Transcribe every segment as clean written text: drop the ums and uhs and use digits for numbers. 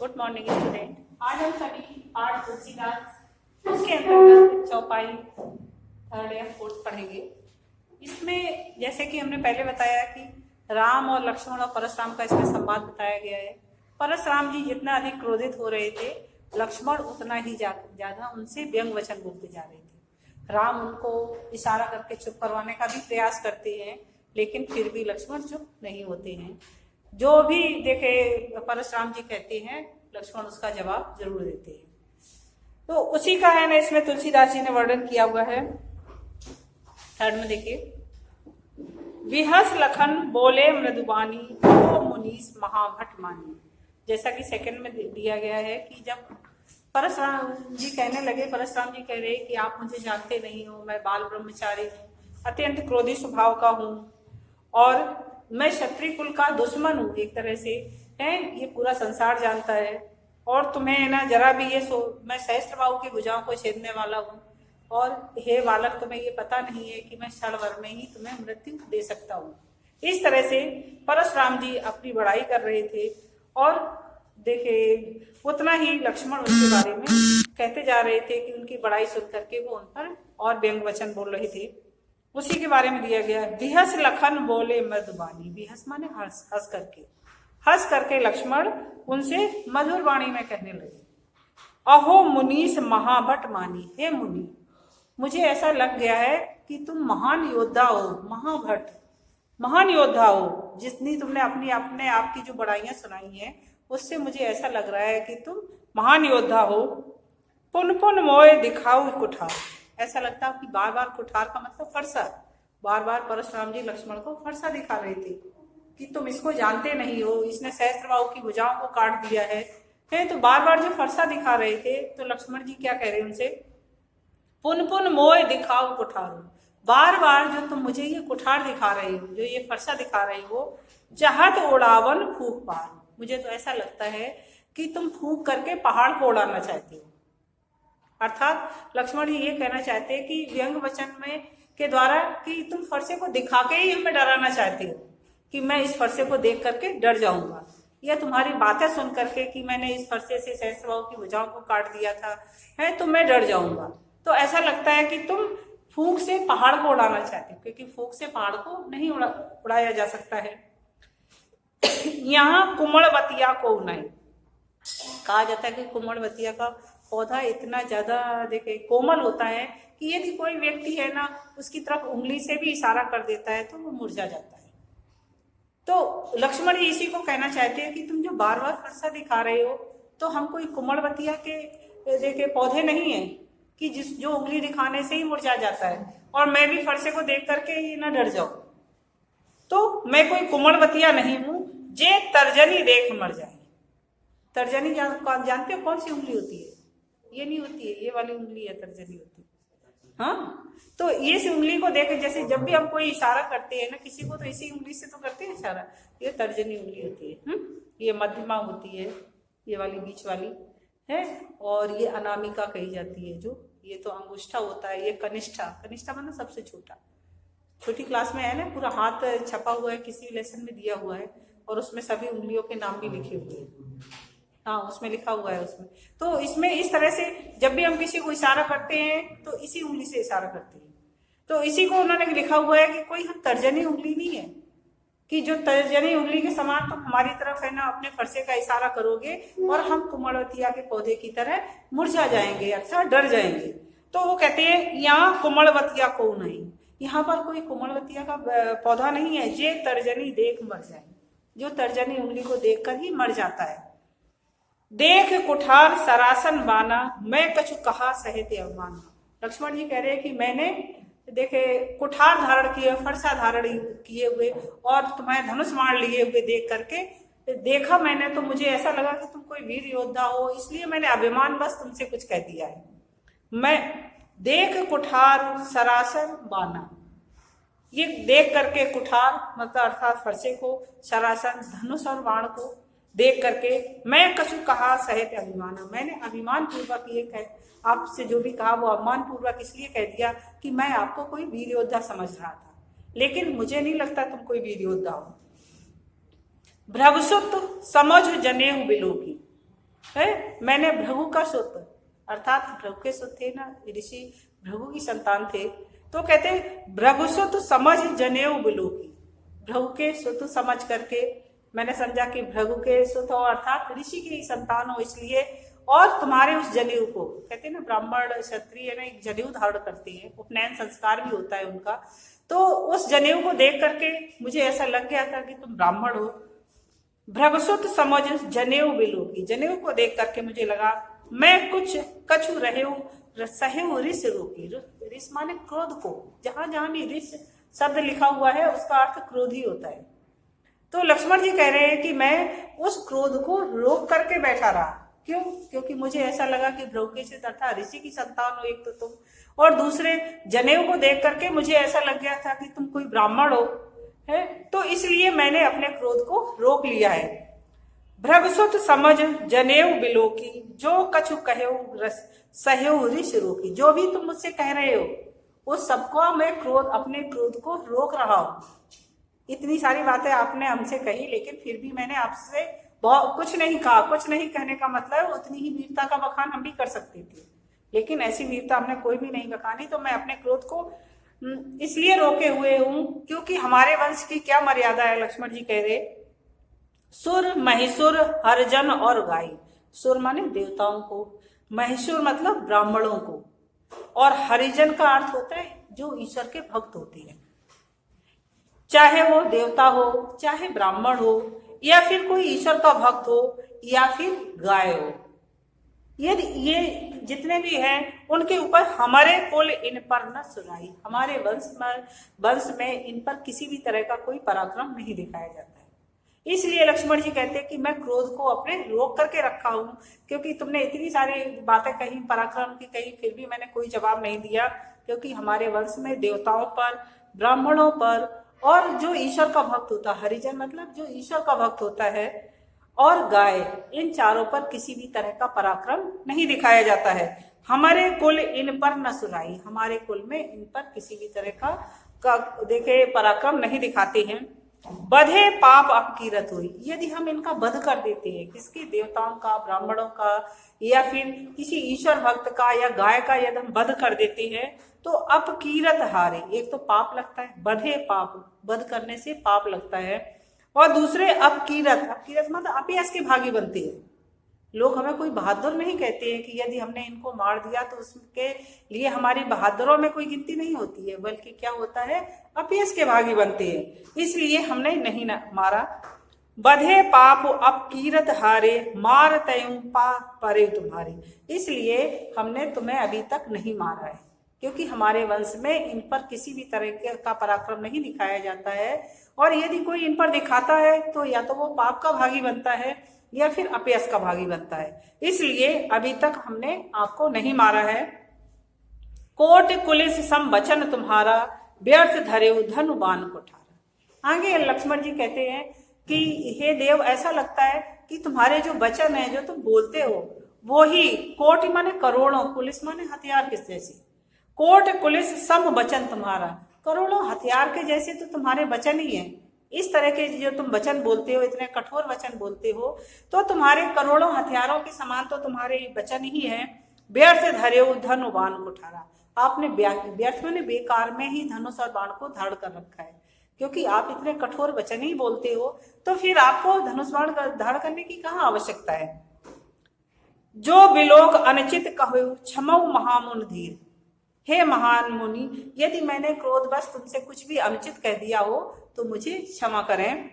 Good morning student. आज हम सभी पाठ तुलसीदास उसके अंतर्गत चौपाई थर्ड या फोर्थ पढ़ेंगे। इसमें जैसे कि हमने पहले बताया कि राम और लक्ष्मण और परशुराम का इसमें संवाद बताया गया है। परशुराम जी जितना अधिक क्रोधित हो रहे थे, लक्ष्मण उतना ही ज्यादा उनसे व्यंग वचन बोलते जा रहे थे। राम उनको इशारा करके चुप करवाने का भी प्रयास करते हैं, लेकिन फिर भी लक्ष्मण चुप नहीं होते हैं। जो भी देखे परशुराम जी कहते हैं, लक्ष्मण उसका जवाब जरूर देते हैं। तो उसी का है ना इसमें तुलसीदास जी ने वर्णन किया हुआ है। थर्ड में देखिए, विहस लखन बोले मृदुबानी ओ मुनीस महाभट मानी। जैसा कि सेकंड में दिया गया है कि जब परशुराम जी कहने लगे, परशुराम जी कह रहे कि आप मुझे जानते नहीं हो, मैं बाल ब्रह्मचारी हूँ, अत्यंत क्रोधी स्वभाव का हूँ और मैं क्षत्रिय कुल का दुश्मन हूँ एक तरह से, है ये पूरा संसार जानता है। और तुम्हें ना जरा भी मैं सहस्त्रबाहु की भुजाओं को छेदने वाला हूँ, और हे बालक तुम्हें ये पता नहीं है कि मैं क्षण भर में ही तुम्हें मृत्यु दे सकता हूँ। इस तरह से परशुराम जी अपनी बड़ाई कर रहे थे और देखे उतना ही लक्ष्मण उनके बारे में कहते जा रहे थे कि उनकी बड़ाई सुन करके वो उन पर और व्यंग वचन बोल रहे थे। उसी के बारे में दिया गया, विहस लखन बोले मृदुबानी। विहस माने हंस करके लक्ष्मण उनसे मधुर वाणी में कहने लगे, अहो मुनीस महाभट मानी। हे मुनि, मुझे ऐसा लग गया है कि तुम महान योद्धा हो, महान योद्धा हो। जितनी तुमने अपने आप की जो बड़ाइयां सुनाई हैं, उससे मुझे ऐसा लग रहा है कि तुम महान योद्धा हो। पुन पुन मोय दिखाओ कुठार। ऐसा लगता है कि बार बार कुठार का मतलब फरसा। बार बार परशुराम जी लक्ष्मण को फरसा दिखा रहे थे कि तुम इसको जानते नहीं हो, इसने सहस्त्रबाहु की भुजाओं को काट दिया है। तो बार बार जो फरसा दिखा रहे थे, तो लक्ष्मण जी क्या कह रहे हैं उनसे, पुन पुन मोय दिखाओ कुठार। बार बार जो तुम मुझे ये कुठार दिखा रहे हो, जो ये फरसा दिखा रहे हो, चाहत उड़ावन फूक पार। मुझे तो ऐसा लगता है कि तुम फूक करके पहाड़ को उड़ाना चाहते हो। अर्थात लक्ष्मण जी ये कहना चाहते हैं कि व्यंग वचन में के द्वारा कि तुम फरसे को दिखा के ही हमें डराना चाहते हो कि मैं इस फरसे को देख करके डर जाऊंगा, या तुम्हारी बातें सुन करके कि मैंने इस फरसे से सहस्त्रबाहु की भुजाओं को काट दिया था, है तो मैं डर जाऊंगा। तो ऐसा लगता है कि तुम फूंक से पहाड़ को उड़ाना चाहते हो, क्योंकि फूंक से पहाड़ को नहीं उड़ाया जा सकता है। यहाँ कुमड़वतिया को नहीं कहा जाता है कि कुमड़वतिया का पौधा इतना ज्यादा देखे कोमल होता है कि यदि कोई व्यक्ति है ना उसकी तरफ उंगली से भी इशारा कर देता है तो वो मुरझा जाता है। तो लक्ष्मण जी इसी को कहना चाहते हैं कि तुम जो बार बार फरसा दिखा रहे हो, तो हम कोई कुमड़वतिया के देखे पौधे नहीं है कि जो उंगली दिखाने से ही मुरझा जाता है, और मैं भी फरसे को देख करके ही ना डर जाऊं। तो मैं कोई कुमड़वतिया नहीं हूं, जे तर्जनी देख मर जाए। तर्जनी जानते हो कौन सी उंगली होती है? ये नहीं होती है, ये वाली उंगली है तर्जनी होती है। हाँ, तो इस उंगली को देख, जैसे जब भी हम कोई इशारा करते हैं ना किसी को, तो इसी उंगली से तो करते हैं इशारा। ये तर्जनी उंगली होती है। ये मध्यमा होती है, ये वाली बीच वाली है, और ये अनामिका कही जाती है। जो ये तो अंगुष्ठा होता है, ये कनिष्ठा। कनिष्ठा मतलब सबसे छोटा। छोटी क्लास में है ना, पूरा हाथ छपा हुआ है, किसी लेसन में दिया हुआ है, और उसमें सभी उंगलियों के नाम भी लिखे हुए हैं। हाँ, उसमें लिखा हुआ है उसमें। तो इसमें इस तरह से जब भी हम किसी को इशारा करते हैं तो इसी उंगली से इशारा करते हैं। तो इसी को उन्होंने लिखा हुआ है कि कोई हम तर्जनी उंगली नहीं है, कि जो तर्जनी उंगली के समान तुम हमारी तरफ है ना अपने फरसे का इशारा करोगे और हम कुमड़वतिया के पौधे की तरह मुरझा जाएंगे, अर्थात डर जाएंगे। तो वो कहते हैं यहाँ कुमड़वतिया को नहीं, यहाँ पर कोई कुमड़वतिया का पौधा नहीं है। जे तर्जनी देख मर जाए, जो तर्जनी उंगली को देखकर ही मर जाता है। देख कुठार सरासन बाना, मैं कछु कहा सहते अवमाना। लक्ष्मण जी कह रहे हैं कि मैंने देखे कुठार धारण किए, फरसा धारण किए हुए और तुम्हें धनुष मार लिए हुए देख करके देखा मैंने, तो मुझे ऐसा लगा कि तुम कोई वीर योद्धा हो, इसलिए मैंने अभिमान बस तुमसे कुछ कह दिया है। मैं देख कुठार सरासन बाना, ये देख करके कुठार मतलब अर्थात फरसे को, सरासन धनुष और बाण को देख करके मैं कछु कहा सहित अभिमान, मैंने अभिमान पूर्वक ये कह आपसे जो भी कहा वो अभिमान पूर्वक इसलिए कह दिया कि मैं आपको कोई वीर योद्धा समझ रहा था, लेकिन मुझे नहीं लगता तुम कोई वीर योद्धा हो। भ्रवसुत समझ जनेऊ बिलोकी, है। मैंने भृगु का सुत, अर्थात भृगु के सुत थे ना ऋषि, भृगु की संतान थे, तो कहते भृगुसुत समझ जनेऊ बिलो की। भृगु के सुत समझ करके मैंने समझा कि भृगु के सुत हो अर्थात ऋषि की संतान हो, इसलिए और तुम्हारे उस जनेऊ को, कहते हैं ना ब्राह्मण क्षत्रिय ना एक जनेऊ धारण करते हैं, उपनयन संस्कार भी होता है उनका, तो उस जनेऊ को देख करके मुझे ऐसा लग गया था कि तुम ब्राह्मण हो। भृगुसुत समझ जनेऊ बिलो की, जनेऊ को देख करके मुझे लगा मैं कुछ कछु रहेऊ सहेऊ ऋष रोकी। ऋष माने क्रोध को, जहां जहां भी ऋष शब्द लिखा हुआ है उसका अर्थ क्रोध ही होता है। तो लक्ष्मण जी कह रहे हैं कि मैं उस क्रोध को रोक करके बैठा रहा। क्यों? क्योंकि मुझे ऐसा लगा कि भृगु से तथा ऋषि की संतान हो एक तो तुम, और दूसरे जनेऊ को देख करके मुझे ऐसा लग गया था कि तुम कोई ब्राह्मण हो, है, तो इसलिए मैंने अपने क्रोध को रोक लिया है। भृगुसुत समझ जनेऊ बिलो की, जो कछु कहेऊ सहेऊ ऋष रोकी। जो भी तुम मुझसे कह रहे हो उस सबको मैं अपने क्रोध को रोक रहा हूं। इतनी सारी बातें आपने हमसे कही, लेकिन फिर भी मैंने आपसे बहुत कुछ नहीं कहा। कुछ नहीं कहने का मतलब उतनी ही वीरता का बखान हम भी कर सकते थे, लेकिन ऐसी वीरता हमने कोई भी नहीं बखानी। तो मैं अपने क्रोध को इसलिए रोके हुए हूं क्योंकि हमारे वंश की क्या मर्यादा है। लक्ष्मण जी कह रहे सुर महिषुर हरजन और गाय। सुर माने देवताओं को, महिषुर मतलब ब्राह्मणों को, और हरिजन का अर्थ होता है जो ईश्वर के भक्त होते हैं, चाहे वो देवता हो, चाहे ब्राह्मण हो, या फिर कोई ईश्वर का भक्त हो, या फिर गाय हो। ये जितने भी हैं उनके ऊपर हमारे कुल इन पर न सुनाई, हमारे वंश में इन पर किसी भी तरह का कोई पराक्रम नहीं दिखाया जाता है। इसलिए लक्ष्मण जी कहते हैं कि मैं क्रोध को अपने रोक करके रखा हूं, क्योंकि तुमने इतनी सारी बातें कही पराक्रम की कही, फिर भी मैंने कोई जवाब नहीं दिया, क्योंकि हमारे वंश में देवताओं पर, ब्राह्मणों पर, और जो ईश्वर का भक्त होता है, हरिजन मतलब जो ईश्वर का भक्त होता है, और गाय, इन चारों पर किसी भी तरह का पराक्रम नहीं दिखाया जाता है। हमारे कुल इन पर न सुनाई, हमारे कुल में इन पर किसी भी तरह का देखे पराक्रम नहीं दिखाते हैं। बधे पाप अपकीरत हुई, यदि हम इनका वध कर देते हैं, किसके, देवताओं का, ब्राह्मणों का, या फिर किसी ईश्वर भक्त का या गाय का यदि हम वध कर देते हैं तो अपकीरत हारे, एक तो पाप लगता है, बधे पाप, वध करने से पाप लगता है, और दूसरे अपकीरत मतलब अपयश के भागी बनते हैं। लोग हमें कोई बहादुर नहीं कहते हैं कि यदि हमने इनको मार दिया तो उसके लिए हमारी बहादुरों में कोई गिनती नहीं होती है, बल्कि क्या होता है, अपयश के भागी बनते हैं, इसलिए हमने नहीं मारा। बधे पाप अपकीरत हारे, मार तयूं पा परे तुम्हारे, इसलिए हमने तुम्हें अभी तक नहीं मारा है, क्योंकि हमारे वंश में इन पर किसी भी तरह का पराक्रम नहीं दिखाया जाता है, और यदि कोई इन पर दिखाता है तो या तो वो पाप का भागी बनता है या फिर अपयश का भागी बनता है, इसलिए अभी तक हमने आपको नहीं मारा है। कोट कुलिस सम वचन तुम्हारा, व्यर्थ धरेउ धनु बाण कुठारा। आगे लक्ष्मण जी कहते हैं कि हे देव, ऐसा लगता है कि तुम्हारे जो वचन है, जो तुम बोलते हो, वो ही, कोट माने करोड़ों, कुलिस माने हथियार किस जैसे, कोट कुलिस सम वचन तुम्हारा, करोड़ों हथियार के जैसे तो तुम्हारे वचन ही है। इस तरह के जो तुम वचन बोलते हो, इतने कठोर वचन बोलते हो, तो तुम्हारे करोड़ों हथियारों के समान तो तुम्हारे वचन ही है। व्यर्थ धरेउ धनु बाण कुठारा, आपने व्यर्थ माने बेकार में ही धनुष और बाण को धारण कर रखा है, क्योंकि आप इतने कठोर वचन ही बोलते हो, तो फिर आपको धनुष बाण धारण करने की कहाँ आवश्यकता है। जो बिलोक अनचित कहो क्षमऊ महामुन धीर, हे महान मुनि, यदि मैंने क्रोधवश तुमसे कुछ भी अनुचित कह दिया हो तो मुझे क्षमा करें।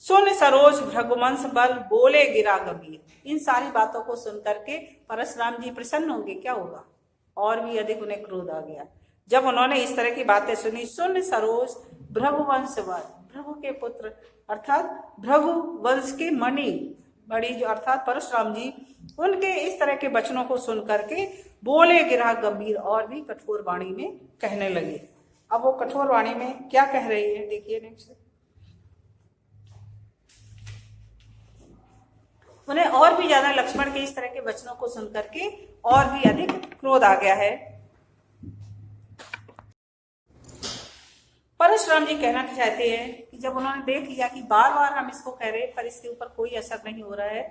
सुन सरोज भृगुवंश बल, बोले गिरा गंभीर। इन सारी बातों को सुन करके परशुराम जी प्रसन्न होंगे, क्या होगा, और भी अधिक उन्हें क्रोध आ गया जब उन्होंने इस तरह की बातें सुनी। सुन सरोज भृगुवंश बल, भृगु के पुत्र अर्थात भृगु वंश के मणि जो अर्थात परशुराम जी, उनके इस तरह के वचनों को सुन करके बोले गिरा गंभीर, और भी कठोर वाणी में कहने लगे। अब वो कठोर वाणी में क्या कह रही है, देखिए नेक्स्ट। उन्हें और भी ज्यादा लक्ष्मण के इस तरह के वचनों को सुन करके और भी अधिक क्रोध आ गया है। परशुराम जी कहना चाहते हैं कि जब उन्होंने देख लिया कि बार बार हम इसको कह रहे हैं पर इसके ऊपर कोई असर नहीं हो रहा है,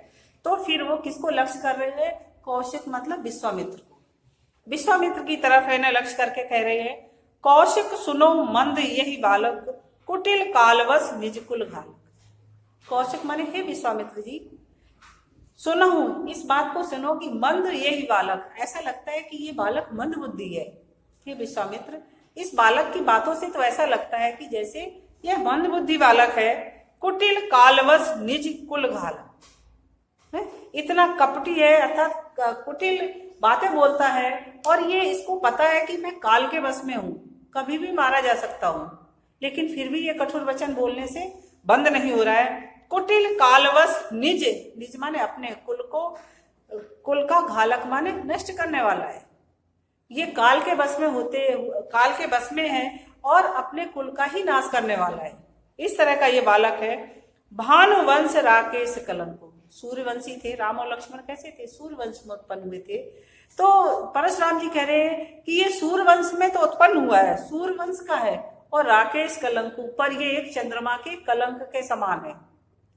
तो फिर वो किसको लक्ष्य कर रहे हैं? कौशिक मतलब विश्वामित्र को। विश्वामित्र की तरफ है ना लक्ष्य करके कह रहे हैं, कौशिक सुनो मंद यही बालक, कुटिल कालवश निज कुल घालक। कौशिक माने हे विश्वामित्र जी, सुनो, इस बात को सुनो कि मंद यही बालक, ऐसा लगता है कि ये बालक मंद बुद्धि है। हे विश्वामित्र, इस बालक की बातों से तो ऐसा लगता है कि जैसे यह मंद बुद्धि बालक है। कुटिल कालवश निज कुल घालक, इतना कपटी है, अर्थात कुटिल बातें बोलता है, और ये इसको पता है कि मैं काल के वश में हूं, कभी भी मारा जा सकता हूं, लेकिन फिर भी ये कठोर वचन बोलने से बंद नहीं हो रहा है। कुटिल कालवश निज, निज माने अपने कुल को, कुल का घालक माने नष्ट करने वाला है। ये काल के बस में होते, काल के बस में है और अपने कुल का ही नाश करने वाला है। इस तरह का ये बालक है। भानुवंश राकेश कलंको, सूर्यवंशी थे राम और लक्ष्मण, कैसे थे? सूर्यवंश में उत्पन्न हुए थे। तो परशुराम जी कह रहे हैं कि ये सूर्यवंश में तो उत्पन्न हुआ है, सूर्यवंश का है, और राकेश कलंको पर ये एक चंद्रमा के कलंक के समान है।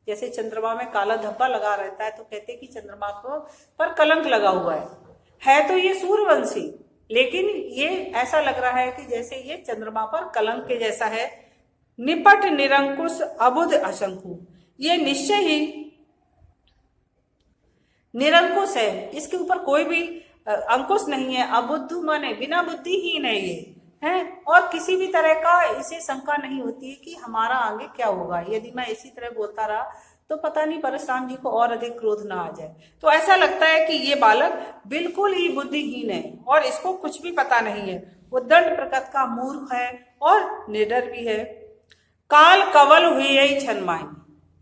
जैसे चंद्रमा में काला धब्बा लगा रहता है तो कहते हैं कि चंद्रमा को पर कलंक लगा हुआ है तो ये सूर्यवंशी, लेकिन ये ऐसा लग रहा है कि जैसे ये चंद्रमा पर कलंक के जैसा है। निपट निरंकुश अबुध असंकु, ये निश्चय ही निरंकुश है, इसके ऊपर कोई भी अंकुश नहीं है। अबुद्ध माने बिना बुद्धिहीन है ये, है, और किसी भी तरह का इसे शंका नहीं होती है कि हमारा आगे क्या होगा। यदि मैं इसी तरह बोलता रहा तो पता नहीं परशुराम जी को और अधिक क्रोध ना आ जाए। तो ऐसा लगता है कि ये बालक बिल्कुल ही बुद्धिहीन है और इसको कुछ भी पता नहीं है। वो दंड प्रकृति का मूर्ख है और निडर भी है। काल कवल हुई यही क्षण माई,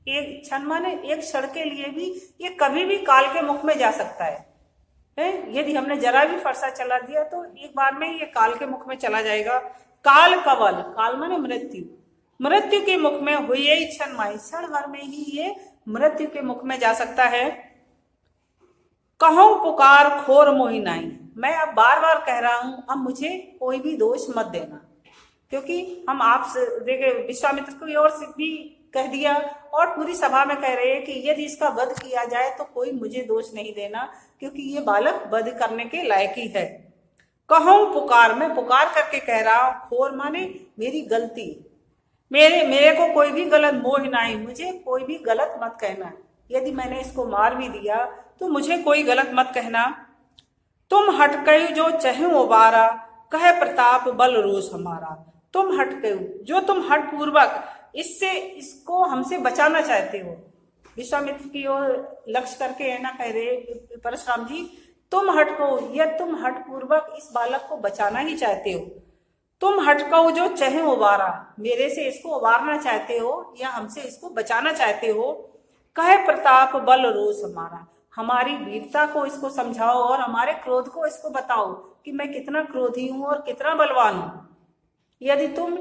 एक क्षण माने एक क्षण के लिए भी ये कभी भी काल के मुख में जा सकता है। यदि हमने जरा भी फरसा चला दिया तो एक बार में ये काल के मुख में चला जाएगा। काल कवल, काल माने मृत्यु, मृत्यु के मुख में हुई यही क्षण माई, क्षण भर में ही ये मृत्यु के मुख में जा सकता है। कहूं पुकार खोर मोहि नाई, मैं अब बार बार कह रहा हूं, अब मुझे कोई भी दोष मत देना, क्योंकि हम आपसे देखे विश्वामित्र की ओर से भी कह दिया और पूरी सभा में कह रहे हैं कि यदि इसका वध किया जाए तो कोई मुझे दोष नहीं देना, क्योंकि ये बालक वध करने के लायक ही है। कहूं पुकार, मैं पुकार करके कह रहा हूं, खोर माने मेरी गलती, मेरे को कोई भी गलत मोह नहीं, मुझे कोई भी गलत मत कहना। यदि मैंने इसको मार भी दिया तो मुझे कोई गलत मत कहना। तुम हटकयु जो चहु उबारा, कह प्रताप बल रोष हमारा। तुम हटकयु, जो तुम हट पूर्वक इससे इसको हमसे बचाना चाहते हो। विश्वामित्र की ओर लक्ष्य करके है ना कह रहे परशुराम जी, तुम हटको, या तुम हट पूर्वक इस बालक को बचाना ही चाहते हो। तुम हटको जो चहे उबारा, मेरे से इसको उबारना चाहते हो या हमसे इसको बचाना चाहते हो। कहे प्रताप बल रोष हमारा, हमारी वीरता को इसको समझाओ और हमारे क्रोध को इसको बताओ कि मैं कितना क्रोधी हूं और कितना बलवान हूं। यदि तुम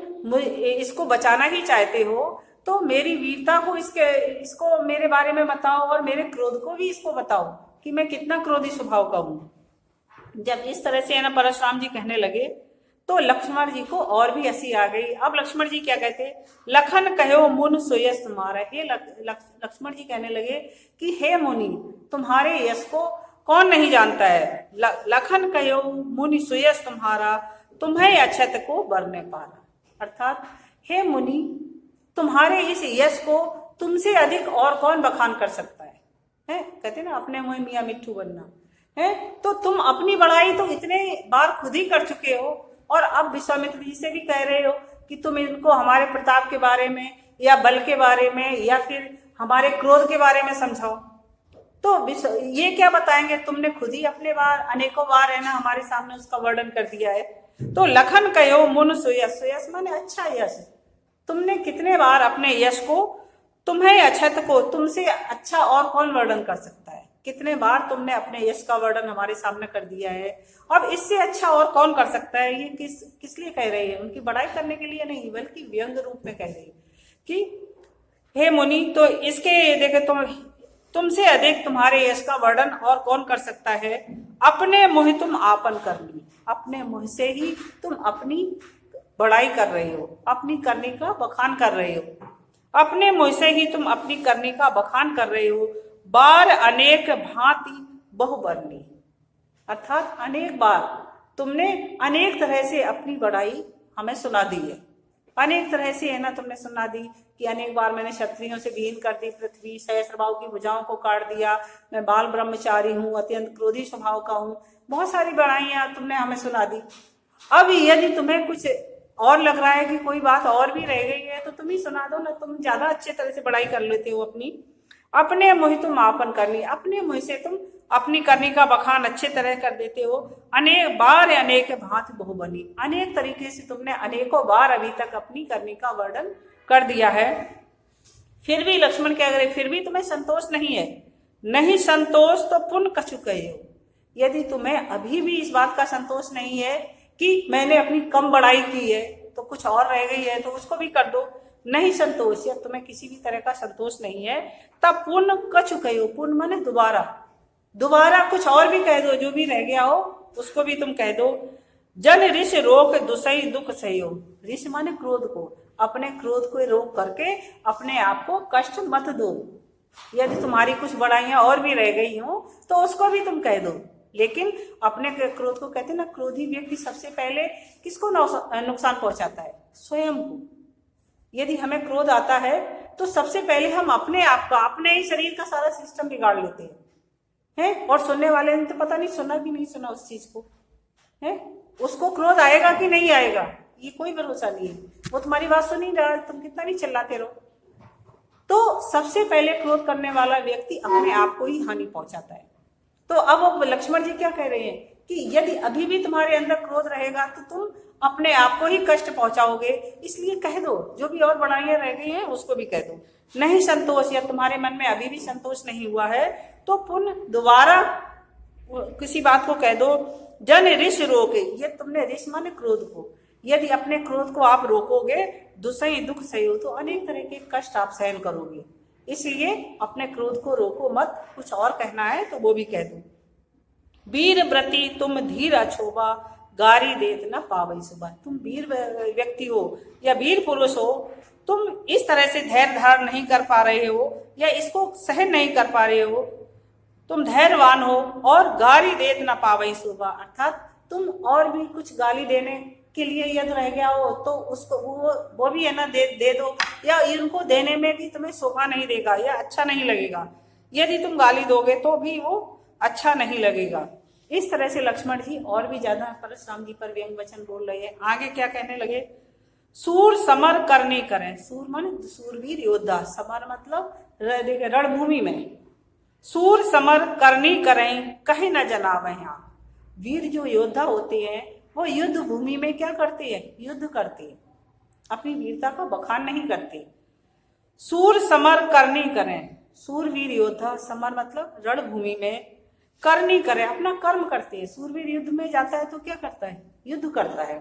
इसको बचाना ही चाहते हो तो मेरी वीरता को इसको मेरे बारे में बताओ और मेरे क्रोध को भी इसको बताओ कि मैं कितना क्रोधी स्वभाव का हूं। जब इस तरह से है ना परशुराम जी कहने लगे तो लक्ष्मण जी को और भी हंसी आ गई। अब लक्ष्मण जी क्या कहते, लखन कहो मुन सोयस तुम्हारा। हे लक्ष्मण जी कहने लगे कि हे मुनि, तुम्हारे यश को कौन नहीं जानता है। लखन कहो मुनि सोयस तुम्हारा, तुम्हें अक्षत को बरने पाला। अर्थात हे मुनि, तुम्हारे इस यश को तुमसे अधिक और कौन बखान कर सकता है। कहते ना अपने मुंह मियां मिट्ठू बनना है। तो तुम अपनी बड़ाई तो इतने बार खुद ही कर चुके हो और अब विश्वामित्र जी से भी कह रहे हो कि तुम इनको हमारे प्रताप के बारे में या बल के बारे में या फिर हमारे क्रोध के बारे में समझाओ। तो ये क्या बताएंगे, तुमने खुद ही अपने बार अनेकों बार है ना हमारे सामने उसका वर्णन कर दिया है। तो लखन कहो मुन सुयस, सुयस माने अच्छा यश, तुमने कितने बार अपने यश को, तुम्हें अक्षत को, तुमसे अच्छा और कौन वर्णन कर सकता है। कितने बार तुमने अपने यश का वर्णन हमारे सामने कर दिया है, अब इससे अच्छा और कौन कर सकता है। ये किस लिए कह रही है, उनकी बड़ाई करने के लिए नहीं बल्कि व्यंग रूप में कह रही है कि हे मुनि, तो इसके देखे तुमसे अधिक तुम्हारे यश का वर्णन और कौन कर सकता है। अपने मुँह तुम आपन कर ली, अपने मुँह से ही तुम अपनी बड़ाई कर रहे हो, अपनी करने का बखान कर रहे हो। अपने मुँह से ही तुम अपनी करने का बखान कर रहे हो। बार अनेक भांति बहुबरनी, अर्थात अनेक बार तुमने अनेक तरह से अपनी बड़ाई हमें सुना दी है। अनेक तरह से है ना तुमने सुना दी कि अनेक बार मैंने क्षत्रियों से विहीन कर दी पृथ्वी, सहस्त्रबाहु की भुजाओं को काट दिया, मैं बाल ब्रह्मचारी हूँ, अत्यंत क्रोधी स्वभाव का हूँ। बहुत सारी बड़ाइयां तुमने हमें सुना दी। अब यदि तुम्हें कुछ और लग रहा है कि कोई बात और भी रह गई है तो तुम ही सुना दो ना, तुम ज्यादा अच्छे तरह से बड़ाई कर लेते हो अपनी। अपने मुँह तुम आपन करनी, अपने मुँह से तुम अपनी करनी का बखान अच्छे तरह कर देते हो। अनेक बार अनेक भांति बहुबनी, अनेक तरीके से तुमने अनेकों बार अभी तक अपनी करनी का वर्णन कर दिया है। फिर भी लक्ष्मण क्या करे, फिर भी तुम्हें संतोष नहीं है। नहीं संतोष तो पुन कछु कहो, यदि तुम्हें अभी भी इस बात का संतोष नहीं है कि मैंने अपनी कम बड़ाई की है तो कुछ और रह गई है तो उसको भी कर दो। नहीं संतोष, या तुम्हें किसी भी तरह का संतोष नहीं है, तब पुन कछु कहो, पुन माने दोबारा, दोबारा कुछ और भी कह दो, जो भी रह गया हो उसको भी तुम कह दो। जन ऋष रोक दुसई दुख सहो, ऋष माने क्रोध को, अपने क्रोध को रोक करके अपने आप को कष्ट मत दो। यदि तुम्हारी कुछ बड़ाइयां और भी रह गई हो तो उसको भी तुम कह दो, लेकिन अपने क्रोध को, कहते ना क्रोधी व्यक्ति सबसे पहले किसको नुकसान पहुंचाता है, स्वयं को। यदि हमें क्रोध आता है तो सबसे पहले हम अपने आप का, अपने ही शरीर का सारा सिस्टम बिगाड़ लेते हैं, और सुनने वाले ने तो पता नहीं सुना कि नहीं सुना उस चीज को है, उसको क्रोध आएगा कि नहीं आएगा ये कोई भरोसा नहीं है। वो तुम्हारी बात सुन ही रहा, तुम कितना भी चिल्लाते रहो। तो सबसे पहले क्रोध करने वाला व्यक्ति अपने आप को ही हानि पहुंचाता है। तो अब लक्ष्मण जी क्या कह रहे हैं कि यदि अभी भी तुम्हारे अंदर क्रोध रहेगा तो तुम अपने आप को ही कष्ट पहुंचाओगे, इसलिए कह दो, जो भी और बड़ाइयां रह गई हैं उसको भी कह दो। नहीं संतोष, या तुम्हारे मन में अभी भी संतोष नहीं हुआ है तो पुनः दोबारा किसी बात को कह दो। जन ऋष रोके, ये तुमने ऋष माने क्रोध को, यदि अपने क्रोध को आप रोकोगे, दुसई दुख सहो, तो अनेक तरह के कष्ट आप सहन करोगे। इसलिए अपने क्रोध को रोको मत, कुछ और कहना है तो वो भी कह दो। वीर व्रति तुम धीर अछोबा, गारी देत न पावई सुबह, तुम वीर व्यक्ति हो या वीर पुरुष हो, तुम इस तरह से धैर्य धारण नहीं कर पा रहे हो या इसको सहन नहीं कर पा रहे हो, तुम धैर्यवान हो। और गारी देत न पावई सुबह, अर्थात तुम और भी कुछ गाली देने के लिए यदि रह गया हो तो उसको वो भी है ना दे दो, या इनको देने में भी तुम्हें शोभा नहीं देगा या अच्छा नहीं लगेगा। यदि तुम गाली दोगे तो भी वो अच्छा नहीं लगेगा। इस तरह से लक्ष्मण जी और भी ज्यादा परशुराम जी पर व्यंग वचन बोल रहे हैं। आगे क्या कहने लगे, सूर समर करनी करें, सूर माने सूरवीर योद्धा, समर मतलब रणभूमि में, सूर समर करनी करें कहीं न जनावे। यहाँ वीर जो योद्धा होते हैं वो युद्ध भूमि में क्या करते हैं, युद्ध करते हैं, अपनी वीरता का बखान नहीं करते। सूर समर करनी करें, सूरवीर योद्धा, समर मतलब रणभूमि में, करनी करें अपना कर्म करते हैं। सूरवीर युद्ध में जाता है तो क्या करता है, युद्ध करता है।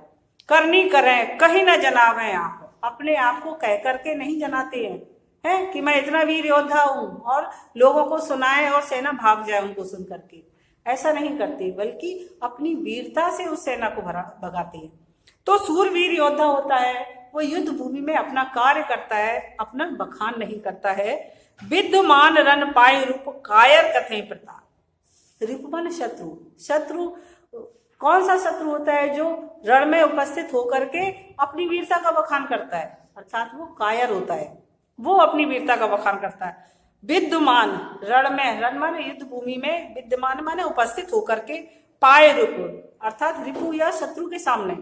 करनी करें कहीं न जनावे, आप अपने आप को कह करके नहीं जनाते हैं कि मैं इतना वीर योद्धा हूं और लोगों को सुनाए और सेना भाग जाए उनको सुन करके, ऐसा नहीं करते, बल्कि अपनी वीरता से उस सेना को भगाते हैं। तो सूरवीर योद्धा होता है वो युद्ध भूमि में अपना कार्य करता है, अपना बखान नहीं करता है। विद्यमान रण पाए रूप कायर कथे प्रताप, रिप माने शत्रु, शत्रु कौन सा शत्रु होता है, जो रण में उपस्थित होकर के अपनी वीरता का बखान करता है, अर्थात वो कायर होता है, वो अपनी वीरता का बखान करता है। विद्यमान रण में, रण माने युद्ध भूमि में, विद्यमान माने उपस्थित होकर के, पाए रूप अर्थात रिपु या शत्रु के सामने,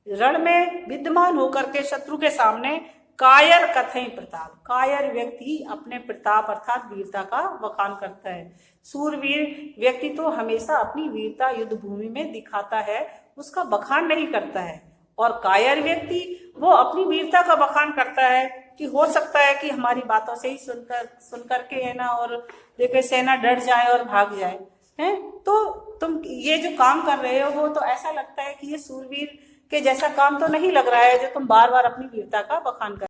रण में विद्यमान होकर के शत्रु के सामने, कायर कथई प्रताप, कायर व्यक्ति अपने प्रताप अर्थात वीरता का बखान करता है। सूरवीर व्यक्ति तो हमेशा अपनी वीरता युद्ध भूमि में दिखाता है, उसका बखान नहीं करता है। और कायर व्यक्ति वो अपनी वीरता का बखान करता है कि हो सकता है कि हमारी बातों से ही सुन करके है ना, और देखे सेना डर जाए और भाग जाए है। तो तुम ये जो काम कर रहे हो वो तो ऐसा लगता है कि ये सूरवीर के जैसा काम तो नहीं लग रहा है, जो तुम बार बार अपनी वीरता का बखान कर